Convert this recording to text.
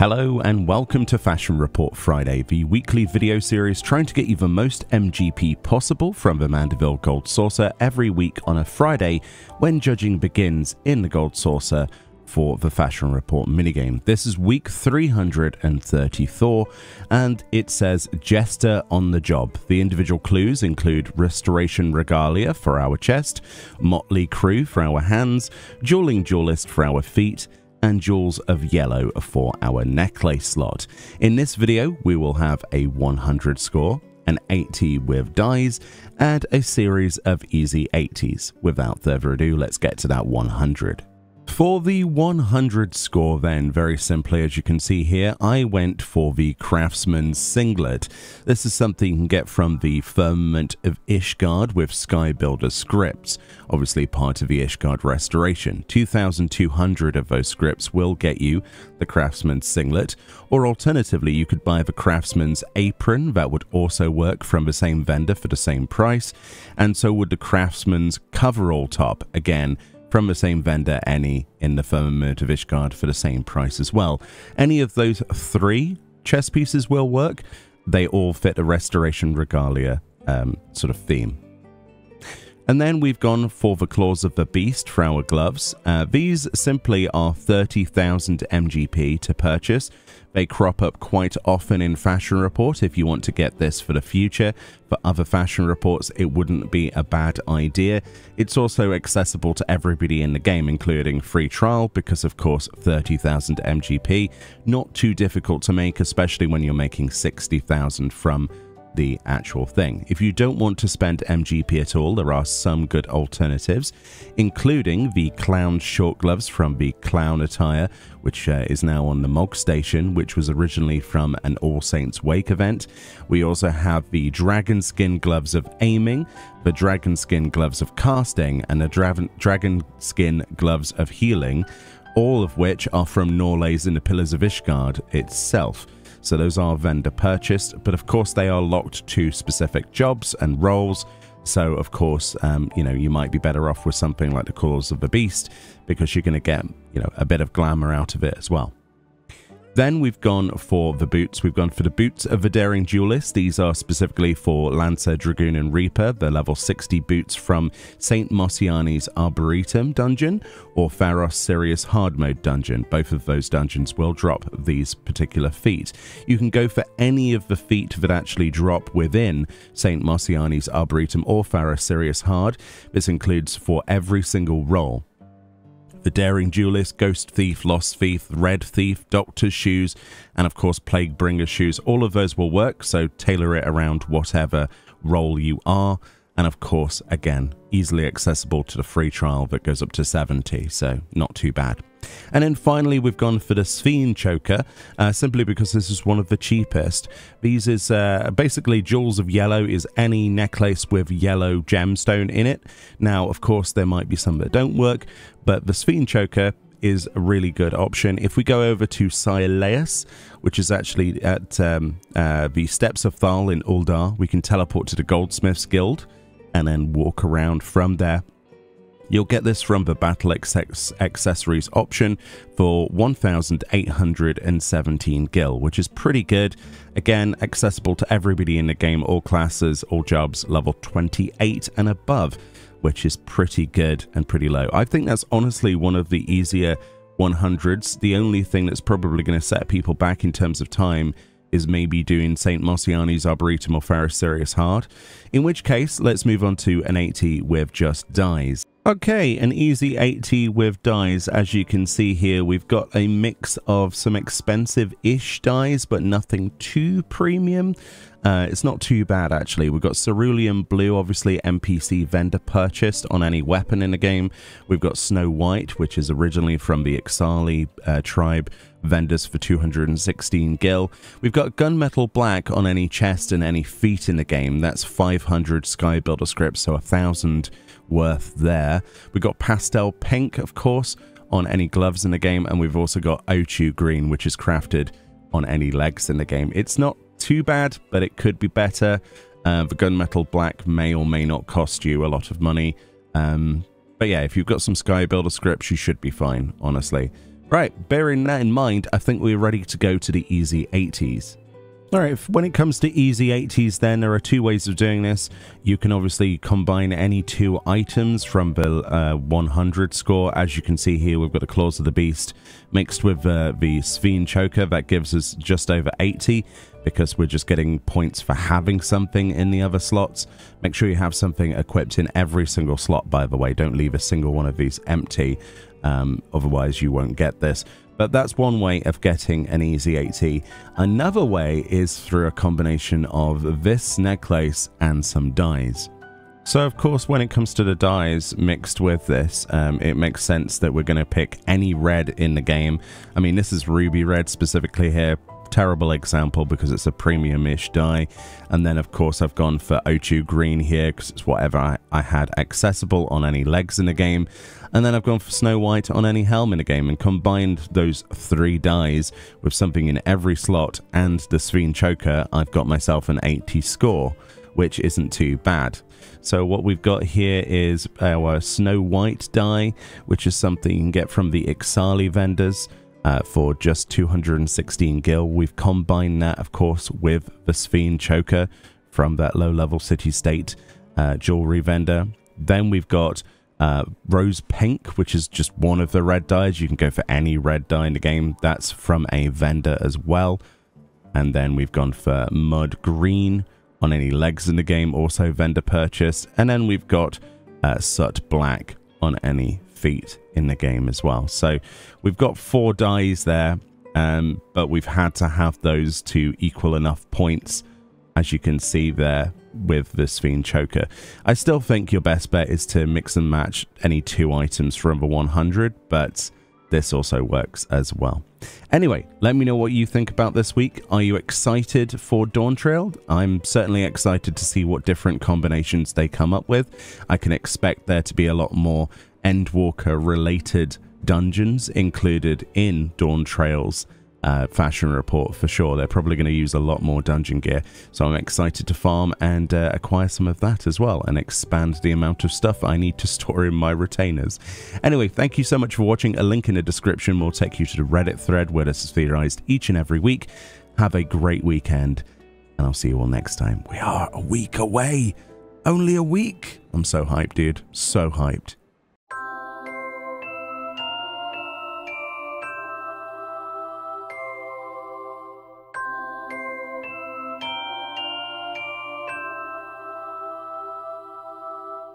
Hello and welcome to Fashion Report Friday, the weekly video series trying to get you the most MGP possible from the Mandeville Gold Saucer every week on a Friday when judging begins in the Gold Saucer for the Fashion Report minigame. This is week 334 and it says Jester on the job. The individual clues include Restoration Regalia for our chest, Motley Crew for our hands, Dueling Duelist for our feet, and Jewels of Yellow for our necklace slot. In this video, we will have a 100 score, an 80 with dies, and a series of easy 80s. Without further ado, let's get to that 100. For the 100 score then, very simply, as you can see here, I went for the Craftsman's Singlet. This is something you can get from the Firmament of Ishgard with Sky Builder scripts, obviously part of the Ishgard restoration. 2,200 of those scripts will get you the Craftsman's Singlet, or alternatively you could buy the Craftsman's Apron. That would also work from the same vendor for the same price, and so would the Craftsman's Coverall Top, again from the same vendor, any in the Firmament of Ishgard for the same price as well. Any of those three chest pieces will work. They all fit a Restoration Regalia sort of theme. And then we've gone for the Claws of the Beast for our gloves. These simply are 30,000 MGP to purchase. They crop up quite often in Fashion Report. If you want to get this for the future, for other Fashion Reports, it wouldn't be a bad idea. It's also accessible to everybody in the game, including free trial, because of course 30,000 MGP, not too difficult to make, especially when you're making 60,000 from the actual thing. If you don't want to spend MGP at all, there are some good alternatives, including the Clown Short Gloves from the Clown Attire, which is now on the Mog Station, which was originally from an All Saints Wake event. We also have the Dragon Skin Gloves of Aiming, the Dragon Skin Gloves of Casting, and the Dragon Skin Gloves of Healing, all of which are from Norlays in the Pillars of Ishgard itself. So those are vendor purchased, but of course they are locked to specific jobs and roles. So of course, you might be better off with something like the Claws of the Beast, because you're going to get, a bit of glamour out of it as well. Then we've gone for the boots. We've gone for the boots of the Daring Duelist. These are specifically for Lancer, Dragoon, and Reaper. The level 60 boots from St. Mosiani's Arboretum dungeon or Pharos Sirius hard mode dungeon. Both of those dungeons will drop these particular feet. You can go for any of the feet that actually drop within St. Mosiani's Arboretum or Pharos Sirius hard. This includes for every single role. The Daring Duelist, Ghost Thief, Lost Thief, Red Thief, Doctor's Shoes, and of course Plague Bringer Shoes. All of those will work, so tailor it around whatever role you are. And of course, again, easily accessible to the free trial that goes up to 70, so not too bad. And then finally, we've gone for the Sphinx Choker, simply because this is one of the cheapest. These is basically Jewels of Yellow is any necklace with yellow gemstone in it. Now, of course, there might be some that don't work, but the Sphinx Choker is a really good option. If we go over to Sileus, which is actually at the Steps of Thal in Uldar, we can teleport to the Goldsmiths Guild and then walk around from there. You'll get this from the Battle Accessories option for 1,817 gil, which is pretty good. Again, accessible to everybody in the game, all classes, all jobs, level 28 and above, which is pretty good and pretty low. I think that's honestly one of the easier 100s. The only thing that's probably going to set people back in terms of time is maybe doing St. Mosiani's Arboretum or Pharos Sirius hard, in which case let's move on to an 80 with just dies. Okay, an easy 80 with dies. As you can see here, we've got a mix of some expensive-ish dies, but nothing too premium. It's not too bad, actually. We've got Cerulean Blue, obviously NPC vendor purchased on any weapon in the game. We've got Snow White, which is originally from the Ixali tribe, vendors for 216 gil. We've got Gunmetal Black on any chest and any feet in the game. That's 500 Sky Builder scripts, so 1,000 worth there. We've got Pastel Pink, of course, on any gloves in the game, and we've also got Ochu Green, which is crafted on any legs in the game. It's not too bad, but it could be better. The Gunmetal Black may or may not cost you a lot of money, but yeah, if you've got some Sky Builder scripts, you should be fine, honestly. Right, bearing that in mind, I think we're ready to go to the easy 80s. Alright, when it comes to easy 80s then, there are two ways of doing this. You can obviously combine any two items from the 100 score. As you can see here, we've got the Claws of the Beast mixed with the Sphene Choker. That gives us just over 80 because we're just getting points for having something in the other slots. Make sure you have something equipped in every single slot, by the way. Don't leave a single one of these empty, otherwise you won't get this. But that's one way of getting an easy 80. Another way is through a combination of this necklace and some dies. So of course, when it comes to the dies mixed with this, it makes sense that we're going to pick any red in the game. I mean, this is ruby red specifically here. Terrible example because it's a premium-ish die. And then of course I've gone for O2 green here because it's whatever I had accessible on any legs in the game. And then I've gone for Snow White on any helm in the game and combined those three dies with something in every slot and the Sphene Choker. I've got myself an 80 score, which isn't too bad. So what we've got here is our Snow White die, which is something you can get from the Ixali vendors. For just 216 gil. We've combined that, of course, with the Sphene Choker from that low-level city-state jewelry vendor. Then we've got Rose Pink, which is just one of the red dyes. You can go for any red dye in the game. That's from a vendor as well. And then we've gone for Mud Green on any legs in the game, also vendor purchase. And then we've got Soot Black on any feet in the game as well. So we've got 4 dies there, but we've had to have those to equal enough points, as you can see there with the Sphene Choker. I still think your best bet is to mix and match any 2 items from the 100, but this also works as well. Anyway, let me know what you think about this week. Are you excited for Dawntrail? I'm certainly excited to see what different combinations they come up with. I can expect there to be a lot more Endwalker related dungeons included in Dawntrail's fashion report for sure. They're probably going to use a lot more dungeon gear, so I'm excited to farm and acquire some of that as well and expand the amount of stuff I need to store in my retainers. Anyway, thank you so much for watching. A link in the description will take you to the Reddit thread where this is theorized each and every week. Have a great weekend, and I'll see you all next time. We are a week away. Only a week. I'm so hyped, dude. So hyped.